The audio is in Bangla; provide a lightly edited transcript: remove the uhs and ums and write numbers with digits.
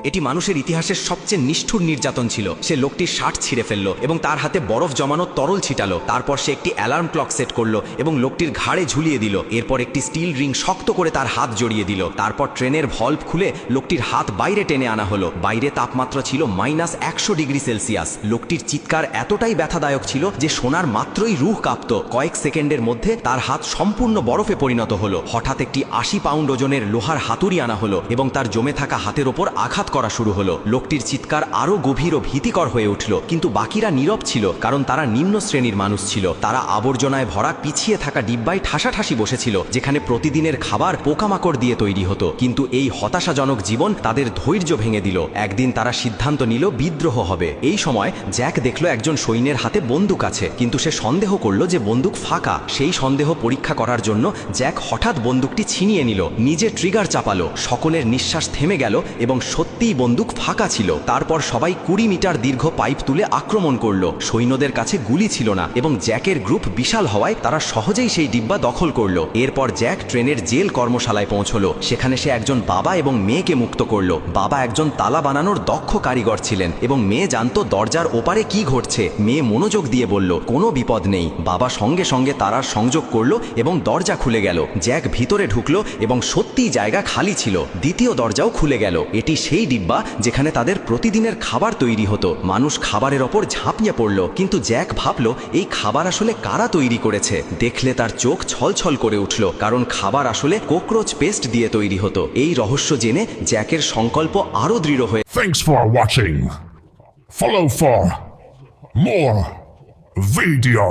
এটি মানুষের ইতিহাসের সবচেয়ে নিষ্ঠুর নির্যাতন ছিল। সে লোকটির শার্ট ছিঁড়ে ফেলল এবং তার হাতে বরফ জমানো তরল ছিটালো। তারপর সে একটি অ্যালার্ম ক্লক সেট করলো এবং লোকটির ঘাড়ে ঝুলিয়ে দিল। এরপর একটি স্টিল রিং শক্ত করে তার হাত জড়িয়ে দিল। তারপর ট্রেনের ভলভ খুলে লোকটির হাত বাইরে টেনে আনা হলো। বাইরে তাপমাত্রা ছিল -100°C। লোকটির চিৎকার এতটাই ব্যথাদায়ক ছিল যে শোনার মাত্রই রুহ কাঁপত। কয়েক সেকেন্ডের মধ্যে তার হাত সম্পূর্ণ বরফে পরিণত হলো। হঠাৎ একটি 80 পাউন্ড ওজনের লোহার হাতুড়ি আনা হলো এবং তার জমে থাকা হাতের ওপর আঘাত করা শুরু হলো। লোকটির চিৎকার আরো গভীর ও ভীতিকর হয়ে উঠল, কিন্তু বাকিরা নীরব ছিল, কারণ তারা নিম্ন শ্রেণীর মানুষ ছিল। তারা আবর্জনায় ভরা পিছিয়ে থাকা ডিব্বায় ঠাসাঠাসি বসেছিল, যেখানে প্রতিদিনের খাবার পোকামাকড় দিয়ে তৈরি হতো। কিন্তু এই হতাশাজনক জীবন তাদের ধৈর্য ভেঙে দিল। একদিন তারা সিদ্ধান্ত নিল বিদ্রোহ হবে। এই সময় জ্যাক দেখল একজন সৈন্যের হাতে বন্দুক আছে, কিন্তু সে সন্দেহ করল যে বন্দুক ফাঁকা। সেই সন্দেহ পরীক্ষা করার জন্য জ্যাক হঠাৎ বন্দুকটি ছিনিয়ে নিল, নিজে ট্রিগার চাপালো। সকলের নিঃশ্বাস থেমে গেল এবং সত্যিই বন্দুক ফাঁকা ছিল। তারপর সবাই 20 মিটার দীর্ঘ পাইপ তুলে আক্রমণ করল। সৈন্যদের কাছে গুলি ছিল না এবং জ্যাকের গ্রুপ বিশাল হওয়ায় তারা সহজেই সেই ডিব্বা দখল করল। এরপর জ্যাক ট্রেনের জেল কর্মশালায় পৌঁছলো। সেখানে সে একজন বাবা এবং মেয়েকে মুক্ত করল। বাবা একজন তালা বানানোর দক্ষ কারিগর ছিলেন এবং মেয়ে জানতো দরজার ওপারে কি ঘটছে। মেয়ে মনোযোগ দিয়ে বলল, কোনো বিপদ নেই। বাবা সঙ্গে সঙ্গে তারার সংযোগ করল এবং দরজা খুলে গেল। জ্যাক ভিতরে ঢুকলো এবং সত্যিই জায়গা খালি ছিল। দ্বিতীয় দরজাও খুলে গেল। এটি সেই ডিব্বা যেখানে তাদের প্রতিদিনের খাবার তৈরি হতো। মানুষ খাবারের ওপর ঝাঁপিয়ে পড়ল, কিন্তু জ্যাক ভাবল এই খাবার আসলে কারা তৈরি করেছে। দেখলে তার চোখ ছলছল করে উঠল, কারণ খাবার আসলে কোকরোচ পেস্ট দিয়ে তৈরি হতো। এই রহস্য জেনে জ্যাকের সংকল্প আরো দৃঢ় হয়ে। Thanks for watching. Follow for more video.